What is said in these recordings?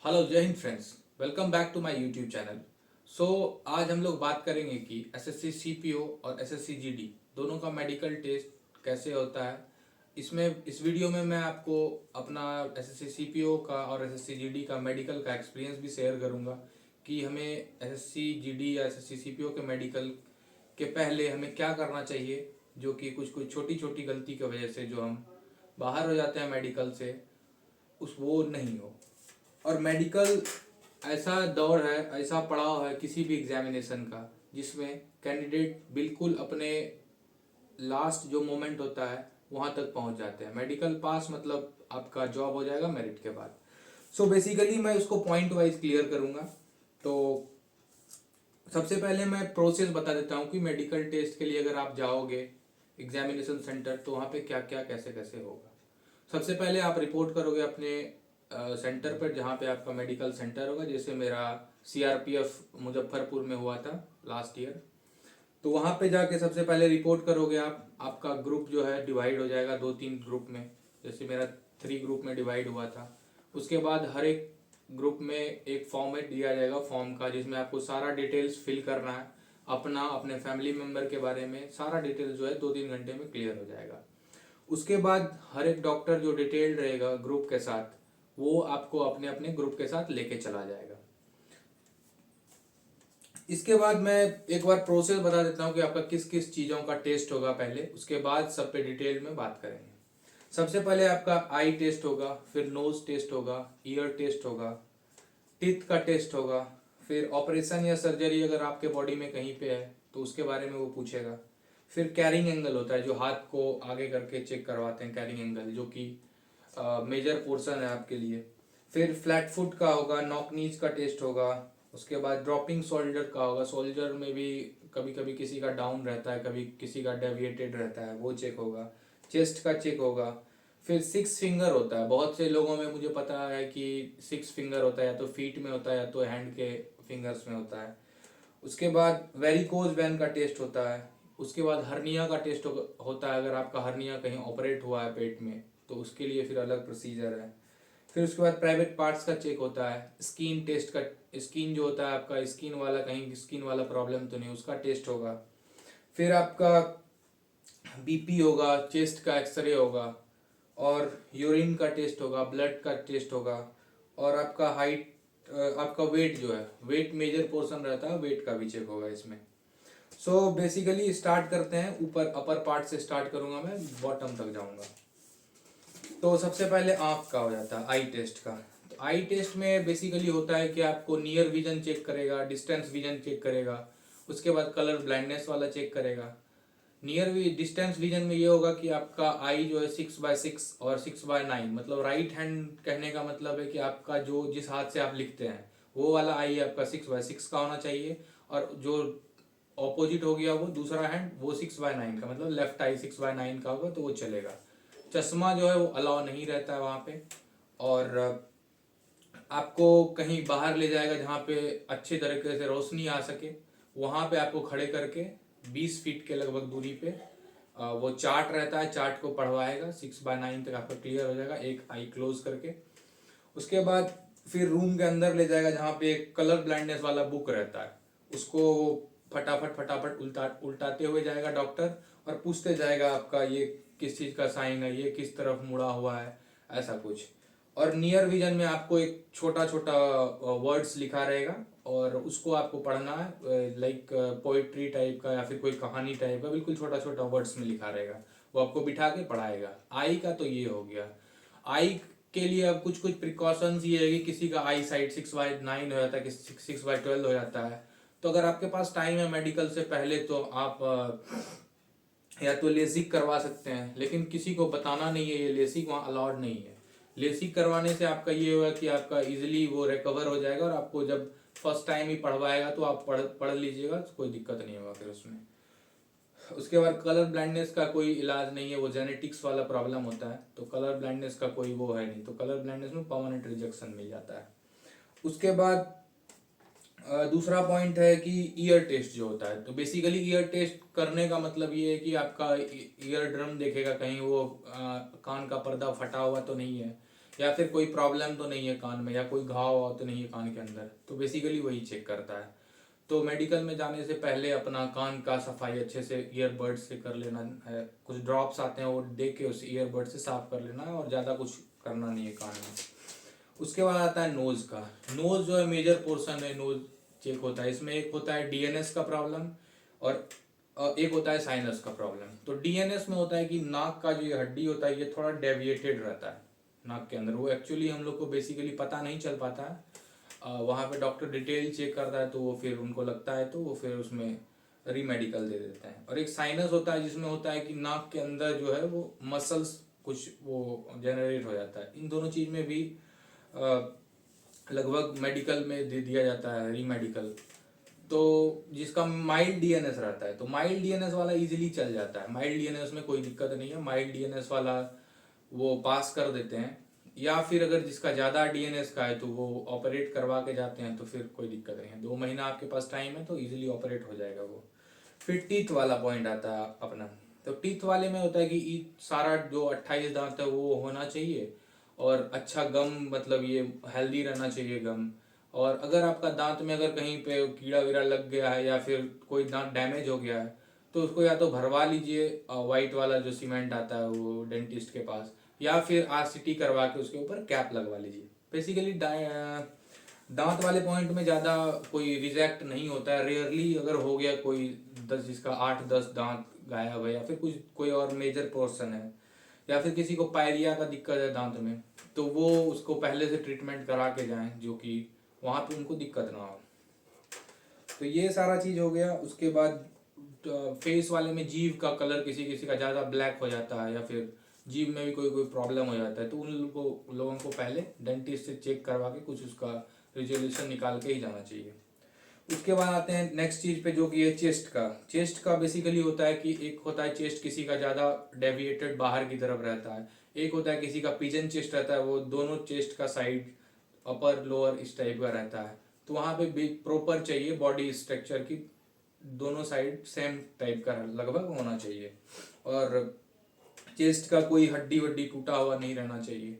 Hello जय हिंद friends, welcome back to my YouTube channel. So आज हम लोग बात करेंगे कि एसएससी सीपीओ और एसएससी जीडी दोनों का मेडिकल टेस्ट कैसे होता है। इस वीडियो में मैं आपको अपना एसएससी सीपीओ का और एसएससी जीडी का मेडिकल का एक्सपीरियंस भी शेयर करूंगा कि हमें एसएससी जीडी या एसएससी सीपीओ के मेडिकल के पहले हमें क्या करना चाहिए, जो कि कुछ कुछ छोटी छोटी गलती की वजह से जो हम बाहर हो जाते हैं मेडिकल से, उस वो नहीं हो। और मेडिकल ऐसा दौर है, ऐसा पड़ाव है किसी भी एग्जामिनेशन का जिसमें कैंडिडेट बिल्कुल अपने लास्ट जो मोमेंट होता है वहां तक पहुंच जाते हैं। मेडिकल पास मतलब आपका जॉब हो जाएगा मेरिट के बाद। सो बेसिकली मैं उसको पॉइंट वाइज क्लियर करूंगा। तो सबसे पहले मैं प्रोसेस बता देता हूँ कि मेडिकल टेस्ट के लिए अगर आप जाओगे एग्जामिनेशन सेंटर तो वहाँ पे क्या क्या कैसे कैसे होगा। सबसे पहले आप रिपोर्ट करोगे अपने सेंटर पर, जहाँ पे आपका मेडिकल सेंटर होगा। जैसे मेरा सीआरपीएफ मुजफ्फरपुर में हुआ था लास्ट ईयर, तो वहाँ पे जाके सबसे पहले रिपोर्ट करोगे आप। आपका ग्रुप जो है डिवाइड हो जाएगा दो तीन ग्रुप में। जैसे मेरा 3 ग्रुप में डिवाइड हुआ था। उसके बाद हर एक ग्रुप में एक फॉर्मेट दिया जाएगा फॉर्म का, जिसमें आपको सारा डिटेल्स फिल करना है। अपना, अपने फैमिली मेम्बर के बारे में सारा डिटेल्स जो है 2-3 घंटे में क्लियर हो जाएगा। उसके बाद हर एक डॉक्टर जो डिटेल्ड रहेगा ग्रुप के साथ, वो आपको अपने अपने ग्रुप के साथ लेके चला जाएगा। इसके बाद मैं एक बार प्रोसेस बता देता हूँ कि आपका किस किस चीज़ों का टेस्ट होगा पहले, उसके बाद सब पे डिटेल में बात करेंगे। सबसे पहले आपका आई टेस्ट होगा, फिर नोज टेस्ट होगा, ईयर टेस्ट होगा, टीथ का टेस्ट होगा, फिर ऑपरेशन या सर्जरी अगर आपके बॉडी में कहीं पे है तो उसके बारे में वो पूछेगा। फिर कैरिंग एंगल होता है, जो हाथ को आगे करके चेक करवाते हैं, कैरिंग एंगल जो कि मेजर पोर्शन है आपके लिए। फिर फ्लैट फुट का होगा, नॉक नीज का टेस्ट होगा। उसके बाद ड्रॉपिंग शोल्डर का होगा। शोल्डर में भी कभी कभी किसी का डाउन रहता है, कभी किसी का डेविएटेड रहता है, वो चेक होगा। चेस्ट का चेक होगा। फिर 6 फिंगर होता है। बहुत से लोगों में मुझे पता है कि 6 फिंगर होता है, या तो फीट में होता है या तो हैंड के फिंगर्स में होता है। उसके बाद वेरिकोज वेन का टेस्ट होता है। उसके बाद हर्निया का टेस्ट होता है। अगर आपका हर्निया कहीं ऑपरेट हुआ है पेट में तो उसके लिए फिर अलग प्रोसीजर है। फिर उसके बाद प्राइवेट पार्ट्स का चेक होता है। स्किन टेस्ट का, स्किन जो होता है आपका, स्किन वाला कहीं स्किन वाला प्रॉब्लम तो नहीं, उसका टेस्ट होगा। फिर आपका बीपी होगा, चेस्ट का एक्सरे होगा, और यूरिन का टेस्ट होगा, ब्लड का टेस्ट होगा, और आपका हाइट, आपका वेट जो है, वेट मेजर पोर्शन रहता है, वेट का भी चेक होगा इसमें। सो बेसिकली स्टार्ट करते हैं। ऊपर अपर पार्ट से स्टार्ट करूंगा, मैं बॉटम तक जाऊंगा। तो सबसे पहले आंख का हो जाता है, आई टेस्ट का। तो आई टेस्ट में बेसिकली होता है कि आपको नियर विजन चेक करेगा, डिस्टेंस विजन चेक करेगा। उसके बाद कलर ब्लाइंडनेस वाला चेक करेगा। डिस्टेंस विजन में ये होगा कि आपका आई जो है 6/6 और 6/9, मतलब राइट हैंड कहने का मतलब है कि आपका जो जिस हाथ से आप लिखते हैं वो वाला आई आपका 6/6 का होना चाहिए। और जो ऑपोजिट हो गया वो दूसरा हैंड, वो 6/9 का, मतलब लेफ्ट आई 6/9 का होगा तो वो चलेगा। चश्मा जो है वो अलाउ नहीं रहता है वहाँ पे। और आपको कहीं बाहर ले जाएगा जहाँ पे अच्छे तरीके से रोशनी आ सके, वहाँ पे आपको खड़े करके 20 फीट के लगभग दूरी पे वो चार्ट रहता है, चार्ट को पढ़वाएगा। 6/9 तक आपका क्लियर हो जाएगा एक आई क्लोज करके। उसके बाद फिर रूम के अंदर ले जाएगा जहाँ पे एक कलर ब्लाइंडनेस वाला बुक रहता है। उसको फटाफट फटाफट उल्टाते हुए जाएगा डॉक्टर, और पूछते जाएगा आपका ये किस चीज़ का साइन है, ये किस तरफ मुड़ा हुआ है, ऐसा कुछ। और नियर विजन में आपको एक छोटा छोटा वर्ड्स लिखा रहेगा, और उसको आपको पढ़ना है, लाइक पोइट्री टाइप का या फिर कोई कहानी टाइप का, बिल्कुल छोटा छोटा वर्ड्स में लिखा रहेगा। वो आपको बिठा के पढ़ाएगा। आई का तो ये हो गया। आई के लिए अब कुछ कुछ प्रिकॉशंस ये है कि किसी का आई साइड 6/9 हो जाता है, किसी 6/12 हो जाता है। तो अगर आपके पास टाइम है मेडिकल से पहले तो आप या तो लेसिक करवा सकते हैं, लेकिन किसी को बताना नहीं है, ये लेसिक वहाँ अलाउड नहीं है। लेसिक करवाने से आपका ये होगा कि आपका इजीली वो रिकवर हो जाएगा, और आपको जब फर्स्ट टाइम ही पढ़वाएगा तो आप पढ़ पढ़ लीजिएगा, तो कोई दिक्कत नहीं होगा फिर उसमें। उसके बाद कलर ब्लाइंडनेस का कोई इलाज नहीं है, वो जेनेटिक्स वाला प्रॉब्लम होता है। तो कलर ब्लाइंडनेस का कोई वो है नहीं, तो कलर ब्लाइंडनेस में परमानेंट रिजेक्शन मिल जाता है। उसके बाद दूसरा पॉइंट है कि ईयर टेस्ट जो होता है। तो बेसिकली ईयर टेस्ट करने का मतलब ये है कि आपका ईयर ड्रम देखेगा कहीं वो कान का पर्दा फटा हुआ तो नहीं है, या फिर कोई प्रॉब्लम तो नहीं है कान में, या कोई घाव वाव तो नहीं है कान के अंदर, तो बेसिकली वही चेक करता है। तो मेडिकल में जाने से पहले अपना कान का सफाई अच्छे से ईयरबड से कर लेना है, कुछ ड्रॉप्स आते हैं वो दे के उस ईयरबड से साफ कर लेना है, और ज़्यादा कुछ करना नहीं है कान में। उसके बाद आता है नोज का। नोज जो है मेजर पोर्शन है, नोज चेक होता है। इसमें एक होता है डीएनएस का प्रॉब्लम, और एक होता है साइनस का प्रॉब्लम। तो डीएनएस में होता है कि नाक का जो ये हड्डी होता है ये थोड़ा डेविएटेड रहता है नाक के अंदर, वो एक्चुअली हम लोग को बेसिकली पता नहीं चल पाता है। वहाँ पे डॉक्टर डिटेल चेक करता है तो वो फिर उनको लगता है तो वो फिर उसमें रीमेडिकल दे देते हैं। और एक साइनस होता है जिसमें होता है कि नाक के अंदर जो है वो मसल्स कुछ वो जनरेट हो जाता है। इन दोनों चीज में भी लगभग मेडिकल में दे दिया जाता है रीमेडिकल। तो जिसका माइल्ड डीएनएस रहता है तो माइल्ड डीएनएस वाला इजीली चल जाता है, माइल्ड डीएनएस में कोई दिक्कत नहीं है, माइल्ड डीएनएस वाला वो पास कर देते हैं। या फिर अगर जिसका ज़्यादा डीएनएस का है तो वो ऑपरेट करवा के जाते हैं, तो फिर कोई दिक्कत नहीं है, 2 महीना आपके पास टाइम है तो इजीली ऑपरेट हो जाएगा वो। फिर टीथ वाला पॉइंट आता है अपना। तो टीथ वाले में होता है कि सारा जो 28 दांत है वो होना चाहिए, और अच्छा गम, मतलब ये हेल्दी रहना चाहिए गम। और अगर आपका दांत में अगर कहीं पे कीड़ा वीड़ा लग गया है या फिर कोई दांत डैमेज हो गया है तो उसको या तो भरवा लीजिए वाइट वाला जो सीमेंट आता है वो डेंटिस्ट के पास, या फिर आरसीटी करवा के उसके ऊपर कैप लगवा लीजिए। बेसिकली दांत वाले पॉइंट में ज़्यादा कोई रिजेक्ट नहीं होता है, रेयरली अगर हो गया कोई 10 जिसका 8-10 दांत गायब है, या फिर कुछ कोई और मेजर पोर्शन है, या फिर किसी को पायरिया का दिक्कत है दांत में, तो वो उसको पहले से ट्रीटमेंट करा के जाएं जो कि वहाँ पे उनको दिक्कत ना हो। तो ये सारा चीज़ हो गया। उसके बाद फेस वाले में जीभ का कलर किसी किसी का ज़्यादा ब्लैक हो जाता है, या फिर जीभ में भी कोई कोई प्रॉब्लम हो जाता है, तो उन लोगों को पहले डेंटिस्ट से चेक करवा के कुछ उसका रिजोल्यूशन निकाल के ही जाना चाहिए। उसके बाद आते हैं नेक्स्ट चीज पे जो कि है चेस्ट का। चेस्ट का बेसिकली होता है कि एक होता है चेस्ट किसी का ज़्यादा डेविएटेड बाहर की तरफ रहता है, एक होता है किसी का पिजन चेस्ट रहता है, वो दोनों चेस्ट का साइड अपर लोअर इस टाइप का रहता है। तो वहाँ पे प्रॉपर चाहिए बॉडी स्ट्रक्चर की दोनों साइड सेम टाइप का लगभग होना चाहिए, और चेस्ट का कोई हड्डी वड्डी टूटा हुआ नहीं रहना चाहिए।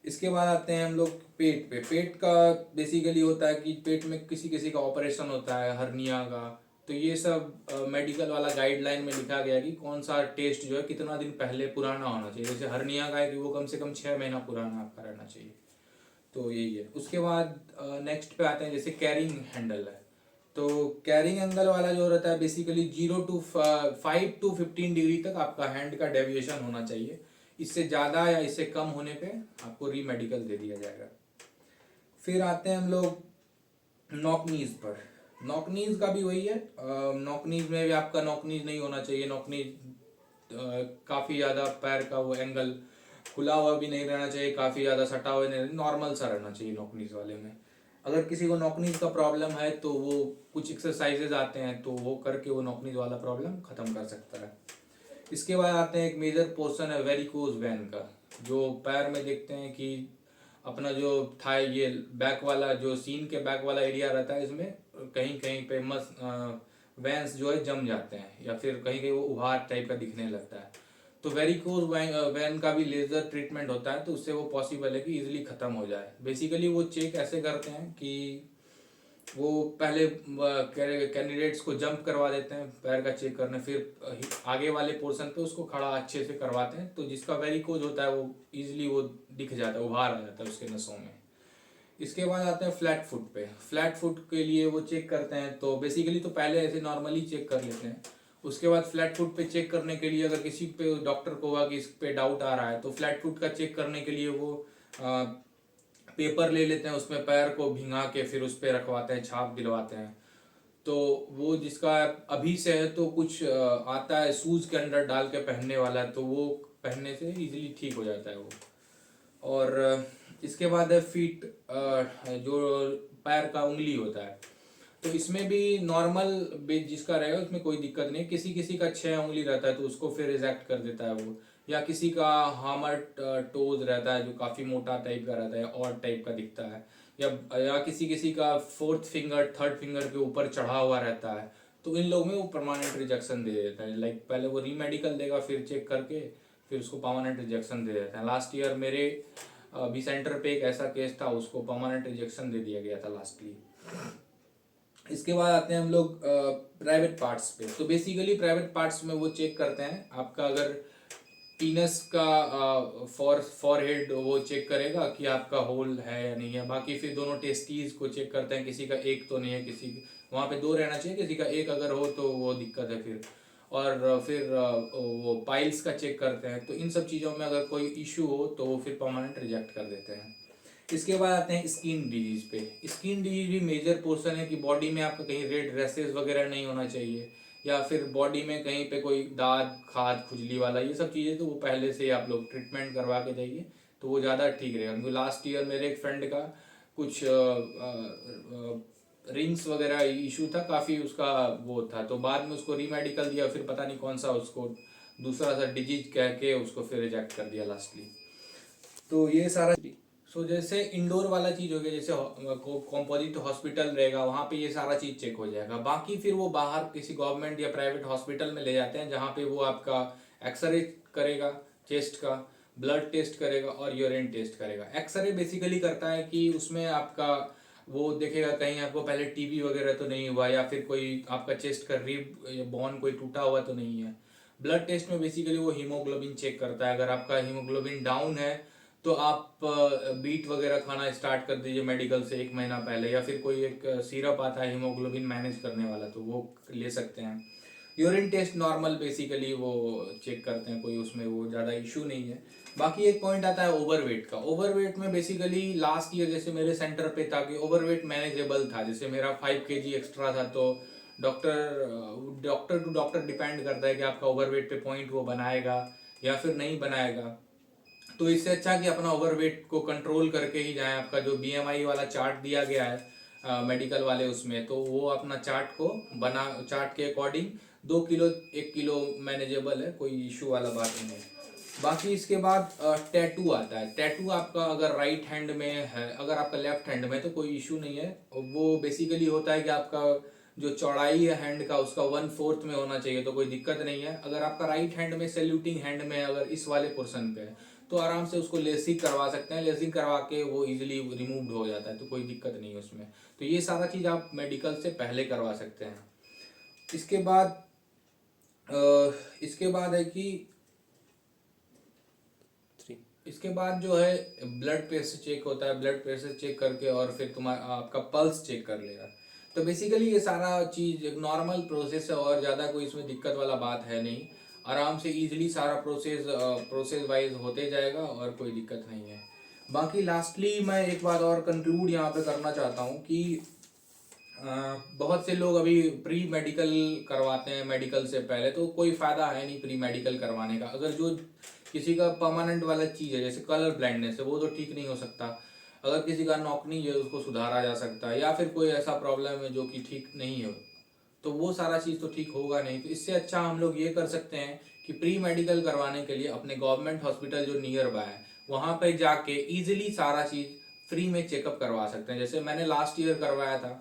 इसके बाद आते हैं हम लोग पेट पे। पेट का बेसिकली होता है कि पेट में किसी किसी का ऑपरेशन होता है हर्निया का, तो ये सब मेडिकल वाला गाइडलाइन में लिखा गया है कि कौन सा टेस्ट जो है कितना दिन पहले पुराना होना चाहिए। जैसे हर्निया का है कि वो कम से कम 6 महीना पुराना आपका रहना चाहिए। तो यही है। उसके बाद नेक्स्ट पे आते हैं जैसे कैरिंग हैंडल है। तो कैरिंग एंगल वाला जो रहता है बेसिकली 0 to 5 to 15 डिग्री तक आपका हैंड का डेविएशन होना चाहिए। इससे ज़्यादा या इससे कम होने पे आपको रीमेडिकल दे दिया जाएगा। फिर आते हैं हम लोग नॉकनीज पर। नॉकनीज का भी वही है। नॉकनीज में भी आपका नॉकनीज नहीं होना चाहिए। नॉकनीज काफ़ी ज़्यादा पैर का वो एंगल खुला हुआ भी नहीं रहना चाहिए, काफ़ी ज़्यादा सटा हुआ नहीं, नॉर्मल सा रहना चाहिए नॉकनीज वाले में। अगर किसी को नॉकनीज का प्रॉब्लम है तो वो कुछ एक्सरसाइजेज आते हैं तो वो करके वो नॉकनीज वाला प्रॉब्लम खत्म कर सकता है। इसके बाद आते हैं एक मेजर पोर्शन है वेरिकोज वेन का, जो पैर में देखते हैं कि अपना जो थाई ये बैक वाला जो सीन के बैक वाला एरिया रहता है इसमें कहीं कहीं पे वेंस जो है जम जाते हैं, या फिर कहीं कहीं वो उभार टाइप का दिखने लगता है। तो वेरिकोज वैन का भी लेजर ट्रीटमेंट होता है, तो उससे वो पॉसिबल है कि इजीली ख़त्म हो जाए। बेसिकली वो चेक ऐसे करते हैं कि वो पहले कैंडिडेट्स को जंप करवा देते हैं पैर का चेक करने, फिर आगे वाले पोर्शन पे उसको खड़ा अच्छे से करवाते हैं, तो जिसका वेरिकोज होता है वो इजीली वो दिख जाता है, उभार आ जाता है उसके नसों में। इसके बाद आते हैं फ्लैट फुट पे। फ्लैट फुट के लिए वो चेक करते हैं, तो बेसिकली तो पहले ऐसे नॉर्मली चेक कर लेते हैं। उसके बाद फ्लैट फुट पे चेक करने के लिए अगर किसी पे डॉक्टर को हुआ कि इस पे डाउट आ रहा है तो फ्लैट फुट का चेक करने के लिए वो पेपर ले लेते हैं, उसमें पैर को भिंगा के फिर उस पर रखवाते हैं, छाप दिलवाते हैं। तो वो जिसका अभी से है तो कुछ आता है शूज के अंदर डाल के पहनने वाला है, तो वो पहनने से इजीली ठीक हो जाता है वो। और इसके बाद है फीट, जो पैर का उंगली होता है, तो इसमें भी नॉर्मल बेस जिसका रहेगा उसमें कोई दिक्कत नहीं। किसी किसी का 6 उंगली रहता है तो उसको फिर रिजेक्ट कर देता है वो, या किसी का हामर टोज रहता है जो काफ़ी मोटा टाइप का रहता है और टाइप का दिखता है, या किसी किसी का 4th फिंगर 3rd फिंगर के ऊपर चढ़ा हुआ रहता है, तो इन लोगों में वो परमानेंट रिजेक्शन दे देता है। लाइक पहले वो रीमेडिकल देगा फिर चेक करके फिर उसको परमानेंट रिजेक्शन दे देता है। लास्ट ईयर मेरे अभी सेंटर पे एक ऐसा केस था, उसको परमानेंट रिजेक्शन दे दिया गया था लास्टली। इसके बाद आते हैं हम लोग प्राइवेट पार्ट्स पे। तो बेसिकली प्राइवेट पार्ट्स में वो चेक करते हैं आपका अगर पीनस का फॉरहेड वो चेक करेगा कि आपका होल है या नहीं है। बाकी फिर दोनों टेस्टीज को चेक करते हैं, किसी का एक तो नहीं है, किसी वहाँ पे दो रहना चाहिए, किसी का एक अगर हो तो वो दिक्कत है फिर। और फिर वो पाइल्स का चेक करते हैं। तो इन सब चीज़ों में अगर कोई इशू हो तो वो फिर परमानेंट रिजेक्ट कर देते हैं। इसके बाद आते हैं स्किन डिजीज पे। स्किन डिजीज भी मेजर पोर्शन है कि बॉडी में आपका कहीं रेड रेसेस वगैरह नहीं होना चाहिए, या फिर बॉडी में कहीं पे कोई दाग खाद खुजली वाला, ये सब चीज़ें तो वो पहले से ही आप लोग ट्रीटमेंट करवा के जाइए तो वो ज़्यादा ठीक रहेगा। क्योंकि लास्ट ईयर मेरे एक फ्रेंड का कुछ रिंग्स वगैरह इशू था काफ़ी, उसका वो था, तो बाद में उसको रीमेडिकल दिया, फिर पता नहीं कौन सा उसको दूसरा सा डिजीज कह के उसको फिर रिजेक्ट कर दिया लास्टली। तो ये सारा जैसे इंडोर वाला चीज हो गया, जैसे कॉम्पोजिट हॉस्पिटल रहेगा वहाँ पे ये सारा चीज चेक हो जाएगा। बाकी फिर वो बाहर किसी गवर्नमेंट या प्राइवेट हॉस्पिटल में ले जाते हैं जहाँ पे वो आपका एक्सरे करेगा चेस्ट का, ब्लड टेस्ट करेगा और यूरिन टेस्ट करेगा। एक्सरे बेसिकली करता है कि उसमें आपका वो देखेगा कहीं आपको पहले टीबी वगैरह तो नहीं हुआ, या फिर कोई आपका चेस्ट का रिब या बोन कोई टूटा हुआ तो नहीं है। ब्लड टेस्ट में बेसिकली वो हीमोग्लोबिन चेक करता है। अगर आपका हीमोग्लोबिन डाउन है तो आप बीट वगैरह खाना स्टार्ट कर दीजिए मेडिकल से 1 महीना पहले, या फिर कोई एक सिरप आता है हीमोग्लोबिन मैनेज करने वाला तो वो ले सकते हैं। यूरिन टेस्ट नॉर्मल बेसिकली वो चेक करते हैं, कोई उसमें वो ज़्यादा इशू नहीं है। बाकी एक पॉइंट आता है ओवरवेट का। ओवरवेट में बेसिकली लास्ट ईयर जैसे मेरे सेंटर पे था कि ओवरवेट मैनेजेबल था। जैसे मेरा 5 kg एक्स्ट्रा था तो डॉक्टर टू डॉक्टर डिपेंड करता है कि आपका ओवरवेट पे पॉइंट वो बनाएगा या फिर नहीं बनाएगा। तो इससे अच्छा कि अपना ओवरवेट को कंट्रोल करके ही जाएं। आपका जो बीएमआई वाला चार्ट दिया गया है मेडिकल वाले उसमें, तो वो अपना चार्ट को बना, चार्ट के अकॉर्डिंग 2 किलो 1 किलो मैनेजेबल है, कोई इशू वाला बात नहीं है। बाकी इसके बाद टैटू आता है। टैटू आपका अगर राइट हैंड में है, अगर आपका लेफ्ट हैंड में तो कोई इशू नहीं है। वो बेसिकली होता है कि आपका जो चौड़ाई है हैंड का उसका 1/4 में होना चाहिए तो कोई दिक्कत नहीं है। अगर आपका राइट हैंड में सैल्यूटिंग हैंड में अगर इस वाले पोर्शन पे है तो आराम से उसको लेसिंग करवा सकते हैं। लेसिंग करवा के वो इजीली रिमूव हो जाता है तो कोई दिक्कत नहीं है उसमें। तो ये सारा चीज़ आप मेडिकल से पहले करवा सकते हैं। इसके बाद है कि इसके बाद जो है ब्लड प्रेशर चेक होता है। ब्लड प्रेशर चेक करके और फिर तुम्हारा आपका पल्स चेक कर लेगा। तो बेसिकली ये सारा चीज़ एक नॉर्मल प्रोसेस है और ज़्यादा कोई इसमें दिक्कत वाला बात है नहीं। आराम से इजीली सारा प्रोसेस वाइज होते जाएगा और कोई दिक्कत नहीं है। बाकी लास्टली मैं एक बात और कंक्लूड यहाँ पे करना चाहता हूँ कि बहुत से लोग अभी प्री मेडिकल करवाते हैं मेडिकल से पहले, तो कोई फ़ायदा है नहीं प्री मेडिकल करवाने का। अगर जो किसी का परमानेंट वाला चीज़ है जैसे कलर ब्लाइंडनेस है वो तो ठीक नहीं हो सकता। अगर किसी का नौकनी है उसको सुधारा जा सकता है, या फिर कोई ऐसा प्रॉब्लम है जो कि ठीक नहीं है तो वो सारा चीज़ तो ठीक होगा नहीं। तो इससे अच्छा हम लोग ये कर सकते हैं कि प्री मेडिकल करवाने के लिए अपने गवर्नमेंट हॉस्पिटल जो नियर बाय है वहाँ पर जाके ईजिली सारा चीज़ फ्री में चेकअप करवा सकते हैं। जैसे मैंने लास्ट ईयर करवाया था,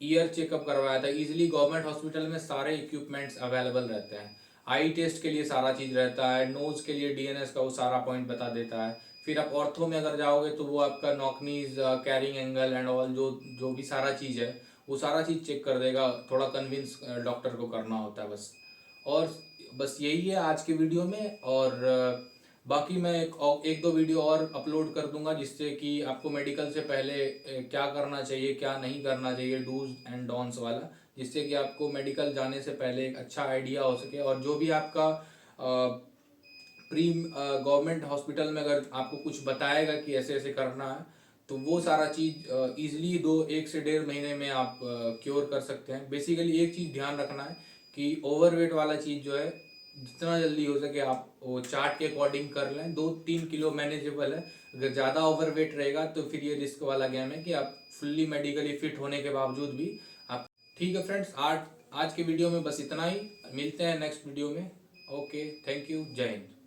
ईयर चेकअप करवाया था। इजीली गवर्नमेंट हॉस्पिटल में सारे इक्विपमेंट्स अवेलेबल रहते हैं। आई टेस्ट के लिए सारा चीज़ रहता है, नोज के लिए डीएनएस का वो सारा पॉइंट बता देता है। फिर आप ऑर्थो में अगर जाओगे तो वो आपका नॉकनीज, कैरिंग एंगल एंड ऑल जो जो भी सारा चीज़ है वो सारा चीज़ चेक कर देगा। थोड़ा कन्विंस डॉक्टर को करना होता है बस। और बस यही है आज के वीडियो में। और बाकी मैं एक दो वीडियो और अपलोड कर दूंगा जिससे कि आपको मेडिकल से पहले क्या करना चाहिए क्या नहीं करना चाहिए, डूज एंड डॉन्स वाला, जिससे कि आपको मेडिकल जाने से पहले एक अच्छा आइडिया हो सके। और जो भी आपका प्री गवर्नमेंट हॉस्पिटल में अगर आपको कुछ बताएगा कि ऐसे ऐसे करना है तो वो सारा चीज़ ईजिली 1 से 1.5 महीने में आप क्योर कर सकते हैं। बेसिकली एक चीज़ ध्यान रखना है कि ओवरवेट वाला चीज़ जो है जितना जल्दी हो सके आप वो चार्ट के अकॉर्डिंग कर लें। 2-3 किलो मैनेजेबल है। अगर ज़्यादा ओवरवेट रहेगा तो फिर ये रिस्क वाला गेम है कि आप फुल्ली मेडिकली फिट होने के बावजूद भी आप। ठीक है फ्रेंड्स, आज के वीडियो में बस इतना ही। मिलते हैं नेक्स्ट वीडियो में। ओके, थैंक यू, जय हिंद।